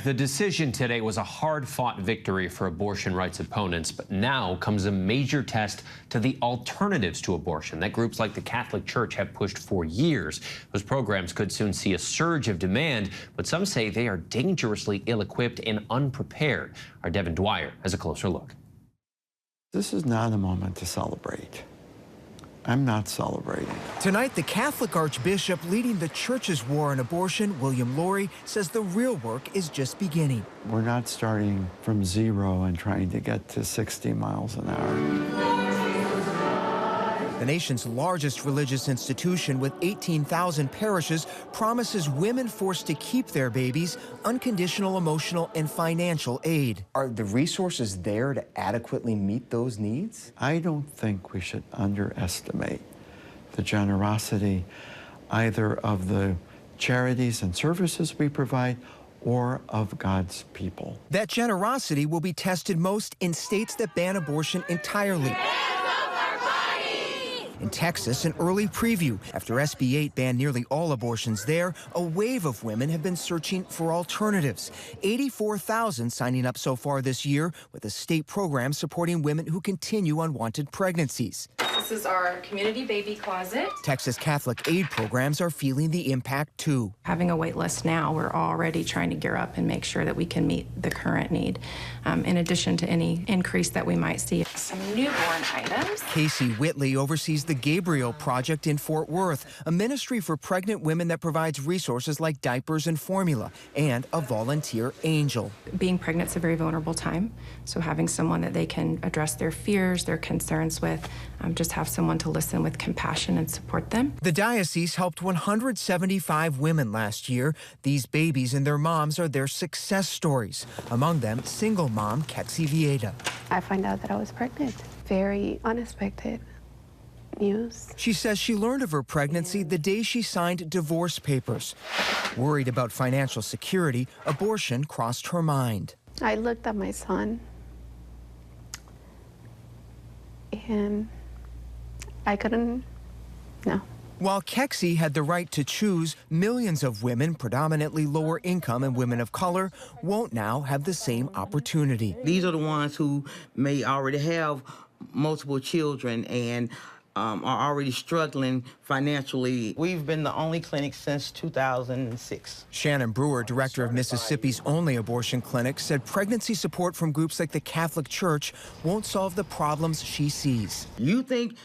The decision today was a hard-fought victory for abortion rights opponents, but now comes a major test to the alternatives to abortion that groups like the Catholic Church have pushed for years. Those programs could soon see a surge of demand, but some say they are dangerously ill-equipped and unprepared. Our Devin Dwyer has a closer look. This is not a moment to celebrate. I'm not celebrating. Tonight, the Catholic Archbishop leading the Church's war on abortion, William Lori, says the real work is just beginning. We're not starting from zero and trying to get to 60 miles an hour. The nation's largest religious institution with 18,000 parishes promises women forced to keep their babies unconditional emotional and financial aid. Are the resources there to adequately meet those needs? I don't think we should underestimate the generosity either of the charities and services we provide or of God's people. That generosity will be tested most in states that ban abortion entirely. In Texas, an early preview. After SB 8 banned nearly all abortions there, a wave of women have been searching for alternatives. 84,000 signing up so far this year, with a state program supporting women who continue unwanted pregnancies. This is our community baby closet. Texas Catholic aid programs are feeling the impact, too. Having a wait list now, we're already trying to gear up and make sure that we can meet the current need, in addition to any increase that we might see. Some newborn items. Casey Whitley oversees the Gabriel Project in Fort Worth, a ministry for pregnant women that provides resources like diapers and formula, and a volunteer angel. Being pregnant is a very vulnerable time, so having someone that they can address their fears, their concerns with, just have someone to listen with compassion and support them. The diocese helped 175 women last year. These babies and their moms are their success stories. Among them, single mom Kexi Vieda. I find out that I was pregnant. Very unexpected news. She says she learned of her pregnancy the day she signed divorce papers. Worried about financial security, abortion crossed her mind. I looked at my son and I couldn't, no. While Kexi had the right to choose, millions of women, predominantly lower income and women of color, won't now have the same opportunity. These are the ones who may already have multiple children and are already struggling financially. We've been the only clinic since 2006. Shannon Brewer, director of Mississippi's only abortion clinic, said pregnancy support from groups like the Catholic Church won't solve the problems she sees. You think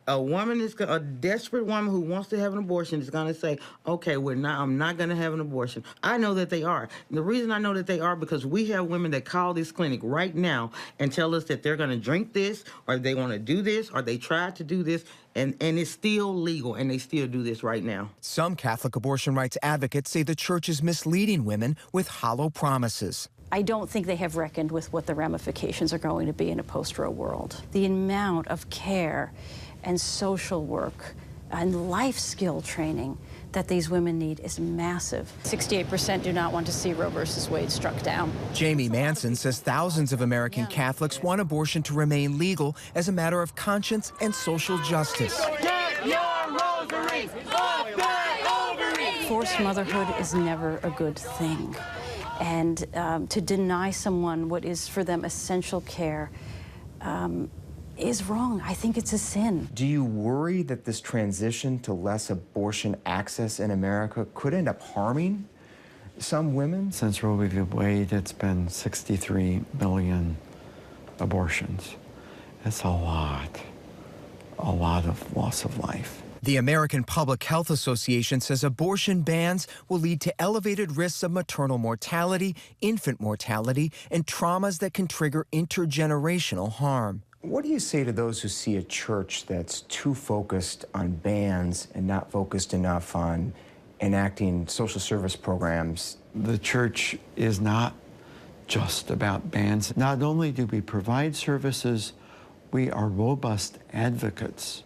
a woman is a desperate woman who wants to have an abortion is going to say, okay, I'm not going to have an abortion. I know that they are. And the reason I know that they are because we have women that call this clinic right now and tell us that they're going to drink this, or they want to do this, or they tried to do this, and it's still legal, and they still do this right now. Some Catholic abortion rights advocates say the church is misleading women with hollow promises. I don't think they have reckoned with what the ramifications are going to be in a post-Roe world. The amount of care and social work and life skill training that these women need is massive. 68% do not want to see Roe versus Wade struck down. Jamie Manson says thousands of American Catholics want abortion to remain legal as a matter of conscience and social justice. Get your rosaries off their ovaries! Forced motherhood is never a good thing. And to deny someone what is for them essential care is wrong. I think it's a sin. Do you worry that this transition to less abortion access in America could end up harming some women? Since Roe v. Wade, it's been 63 million abortions. It's a lot of loss of life. The American Public Health Association says abortion bans will lead to elevated risks of maternal mortality, infant mortality, and traumas that can trigger intergenerational harm. What do you say to those who see a church that's too focused on bans and not focused enough on enacting social service programs? The church is not just about bans. Not only do we provide services, we are robust advocates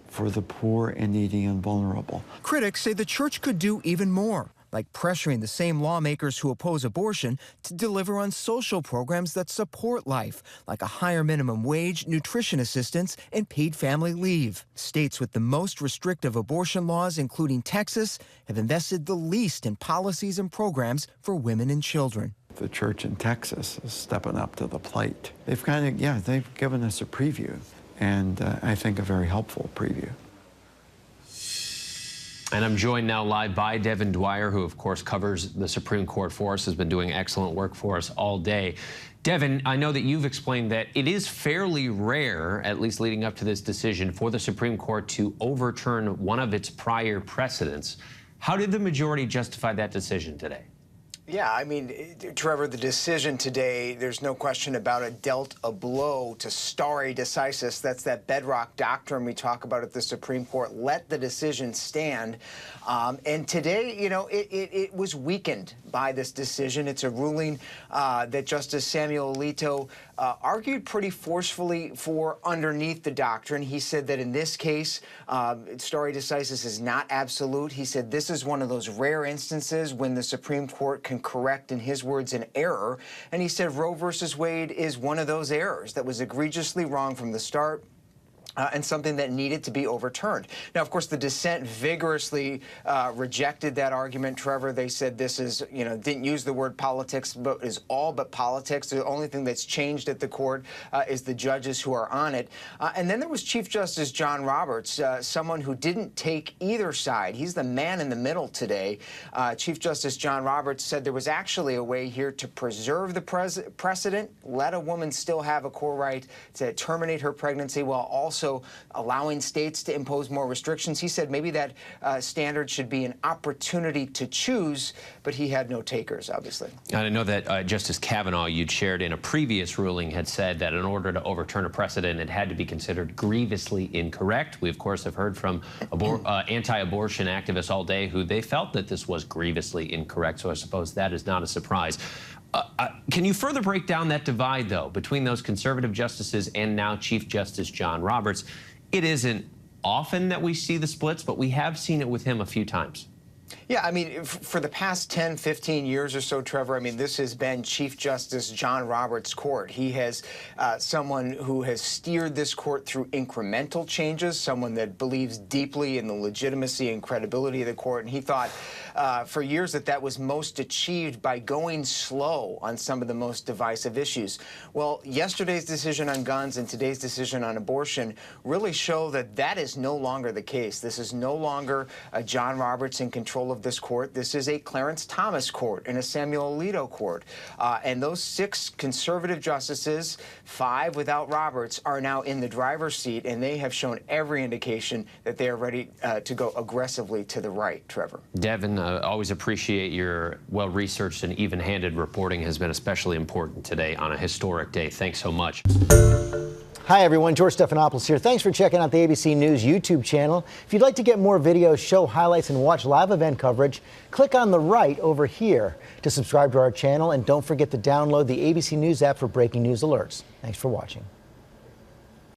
for the poor and needy and vulnerable. Critics say the church could do even more. like pressuring the same lawmakers who oppose abortion to deliver on social programs that support life, like a higher minimum wage, nutrition assistance, and paid family leave. States with the most restrictive abortion laws, including Texas, have invested the least in policies and programs for women and children. The church in Texas is stepping up to the plate. They've they've given us a preview, and I think a very helpful preview. And I'm joined now live by Devin Dwyer, who, of course, covers the Supreme Court for us, has been doing excellent work for us all day. Devin, I know that you've explained that it is fairly rare, at least leading up to this decision, for the Supreme Court to overturn one of its prior precedents. How did the majority justify that decision today? Yeah, I mean, Trevor, the decision today, there's no question about it, dealt a blow to stare decisis. That's that bedrock doctrine we talk about at the Supreme Court. Let the decision stand. And today, you know, it was weakened by this decision. It's a ruling that Justice Samuel Alito argued pretty forcefully for underneath the doctrine. He said that in this case, stare decisis is not absolute. He said this is one of those rare instances when the Supreme Court can correct, in his words, an error. And he said Roe versus Wade is one of those errors that was egregiously wrong from the start. And something that needed to be overturned. Now, of course, the dissent vigorously rejected that argument, Trevor. They said this is, you know, didn't use the word politics, but is all but politics. The only thing that's changed at the court is the judges who are on it. And then there was Chief Justice John Roberts, someone who didn't take either side. He's the man in the middle today. Chief Justice John Roberts said there was actually a way here to preserve the precedent, let a woman still have a core right to terminate her pregnancy while also allowing states to impose more restrictions. He said maybe that standard should be an opportunity to choose, but he had no takers, obviously. And I know that Justice Kavanaugh, you'd shared in a previous ruling, had said that in order to overturn a precedent, it had to be considered grievously incorrect. We, of course, have heard from anti-abortion activists all day who they felt that this was grievously incorrect, so I suppose that is not a surprise. Can you further break down that divide, though, between those conservative justices and now Chief Justice John Roberts? It isn't often that we see the splits, but we have seen it with him a few times. Yeah, I mean, for the past 10, 15 years or so, Trevor, I mean, this has been Chief Justice John Roberts' court. He has someone who has steered this court through incremental changes, someone that believes deeply in the legitimacy and credibility of the court. And he thought for years that was most achieved by going slow on some of the most divisive issues. Well, yesterday's decision on guns and today's decision on abortion really show that that is no longer the case. This is no longer John Roberts in control of this court. This is a Clarence Thomas court and a Samuel Alito court. And those 6 conservative justices, 5 without Roberts, are now in the driver's seat, and they have shown every indication that they are ready to go aggressively to the right, Trevor. Devin, always appreciate your well-researched and even-handed reporting. Has been especially important today on a historic day. Thanks so much. Hi, everyone. George Stephanopoulos here. Thanks for checking out the ABC News YouTube channel. If you'd like to get more videos, show highlights, and watch live event coverage, click on the right over here to subscribe to our channel. And don't forget to download the ABC News app for breaking news alerts. Thanks for watching.